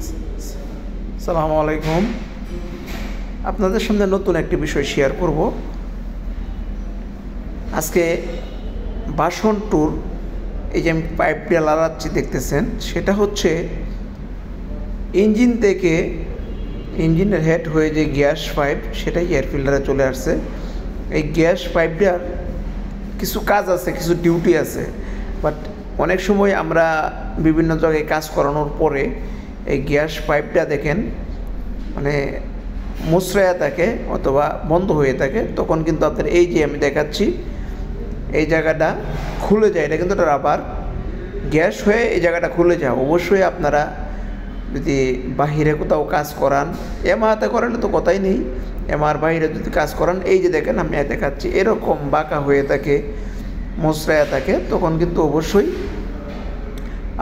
আসসালামু আলাইকুম। আপনাদের সামনে নতুন একটি বিষয় শেয়ার করব। আজকে বাসন ট্যুর এই যে আমি পাইপ দিয়ে লাগাচ্ছি দেখতেছেন, সেটা হচ্ছে ইঞ্জিন থেকে ইঞ্জিনের হেড হয়ে যে গ্যাস পাইপ সেটাই এয়ার ফিল্টারে চলে আসছে। এই গ্যাস পাইপটার কিছু কাজ আছে, কিছু ডিউটি আছে, বাট অনেক সময় আমরা বিভিন্ন জায়গায় কাজ করানোর পরে এই গ্যাস পাইপটা দেখেন মানে মুচড়ায়া থাকে অথবা বন্ধ হয়ে থাকে, তখন কিন্তু আপনার এই যে আমি দেখাচ্ছি এই জায়গাটা খুলে যায়। এটা কিন্তু একটা রাবার গ্যাস হয়ে এই জায়গাটা খুলে যায়। অবশ্যই আপনারা যদি বাহিরে কোথাও কাজ করান, এমাহাতে করালে তো কথাই নেই, এমার বাহিরে যদি কাজ করান, এই যে দেখেন আমি দেখাচ্ছি এরকম বাঁকা হয়ে থাকে, মোচড়ায়া থাকে, তখন কিন্তু অবশ্যই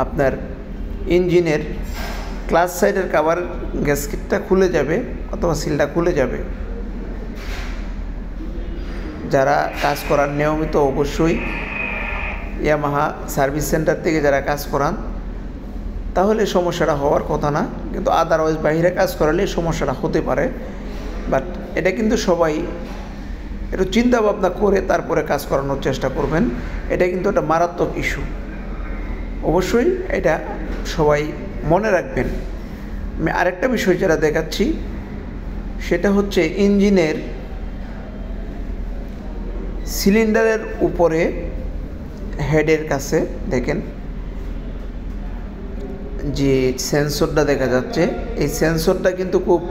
আপনার ইঞ্জিনের ক্লাচ সাইডের কাভার গ্যাসকেটটা খুলে যাবে অথবা সিলটা খুলে যাবে। যারা কাজ করান নিয়মিত অবশ্যই ইয়ামাহা সার্ভিস সেন্টার থেকে যারা কাজ করান তাহলে সমস্যাটা হওয়ার কথা না, কিন্তু আদারওয়াইজ বাইরে কাজ করালে সমস্যাটা হতে পারে। বাট এটা কিন্তু সবাই একটু চিন্তা ভাবনা করে তারপরে কাজ করানোর চেষ্টা করবেন। এটা কিন্তু একটা মারাত্মক ইস্যু, অবশ্যই এটা সবাই মনে রাখবেন। আমি আরেকটা বিষয় যেটা দেখাচ্ছি সেটা হচ্ছে ইঞ্জিনের সিলিন্ডারের উপরে হেডের কাছে দেখেন যে সেন্সরটা দেখা যাচ্ছে, এই সেন্সরটা কিন্তু খুব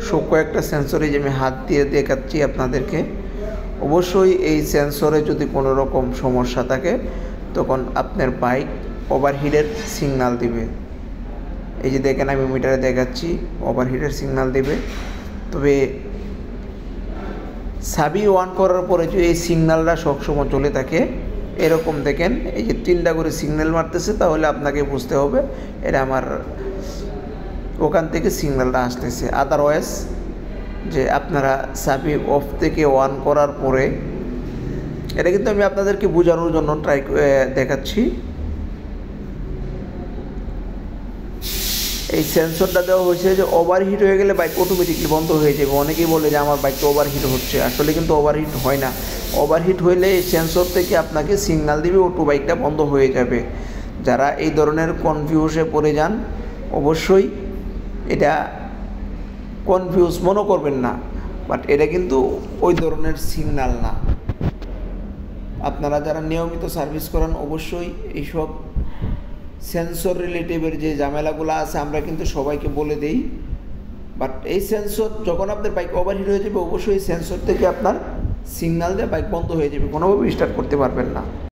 সূক্ষ্ম একটা সেন্সর। এই যে আমি হাত দিয়ে দেখাচ্ছি আপনাদেরকে, অবশ্যই এই সেন্সরে যদি কোনো রকম সমস্যা থাকে তখন আপনার বাইক ওভারহিটের সিগন্যাল দিবে। এই যে দেখেন আমি মিটারে দেখাচ্ছি ওভারহিটের সিগন্যাল দেবে। তবে চাবি অন করার পরে যদি এই সিগন্যালটা সবসময় চলে থাকে এরকম দেখেন এই যে 3টা করে সিগন্যাল মারতেছে, তাহলে আপনাকে বুঝতে হবে এটা আমার ওখান থেকে সিগন্যালটা আসতেছে। আদারওয়াইজ যে আপনারা চাবি অফ থেকে অন করার পরে, এটা কিন্তু আমি আপনাদেরকে বোঝানোর জন্য দেখাচ্ছি। এই সেন্সরটা দেওয়া হয়েছে যে ওভারহিট হয়ে গেলে বাইক অটোমেটিকলি বন্ধ হয়ে যাবে। অনেকেই বলে যে আমার বাইকটা ওভারহিট হচ্ছে, আসলে কিন্তু ওভারহিট হয় না। ওভারহিট হইলে এই সেন্সর থেকে আপনাকে সিগন্যাল দিবে, অটো বাইকটা বন্ধ হয়ে যাবে। যারা এই ধরনের কনফিউজে পড়ে যান অবশ্যই এটা কনফিউজ মনে করবেন না, বাট এটা কিন্তু ওই ধরনের সিগন্যাল না। আপনারা যারা নিয়মিত সার্ভিস করান অবশ্যই এইসব সেন্সর রিলেটিভের যে ঝামেলাগুলো আছে আমরা কিন্তু সবাইকে বলে দেই। বাট এই সেন্সর যখন আপনার বাইক ওভারহিট হয়ে যাবে অবশ্যই সেন্সর থেকে আপনার সিগন্যাল দিয়ে বাইক বন্ধ হয়ে যাবে, কোনোভাবে স্টার্ট করতে পারবেন না।